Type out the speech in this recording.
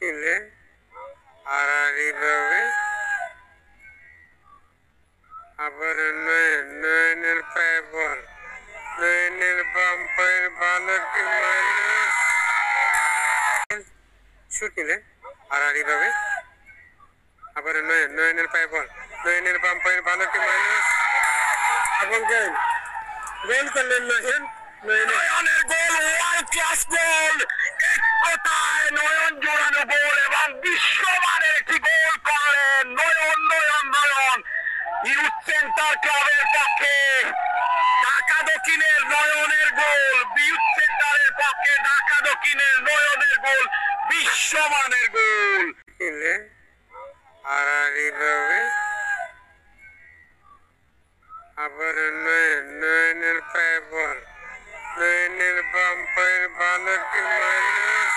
ছিলে আড়াআড়িভাবে আবার নয়নের পায়ে বল, নয়নের বাম পায়ের ভালোকে মাইনাস শুকিলে আড়াআড়িভাবে আবার নয়নের পায়ে বল, নয়নের বাম পায়ের ভালোকে মাইনাস এবং গোল গোল করলেন নয়নের গোল, ওয়ার্ল্ড ক্লাস গোল, এক কথায় নয়ন জোড়ানো গোল এবং বিশ্বমানের একটি গোল করলেন নয়ন ইউথ সেন্টার ক্লাবের পক্ষে। ঢাকা দক্ষিণের নয়নের গোল, ইউথ সেন্টারের পক্ষে ঢাকা দক্ষিণের নয়নের গোল, বিশ্বমানের গোল। আড়াআড়িভাবে আবার নয়নের পায়ে বল, নয়নের বাম পায়ের ভালোকে মাইনাস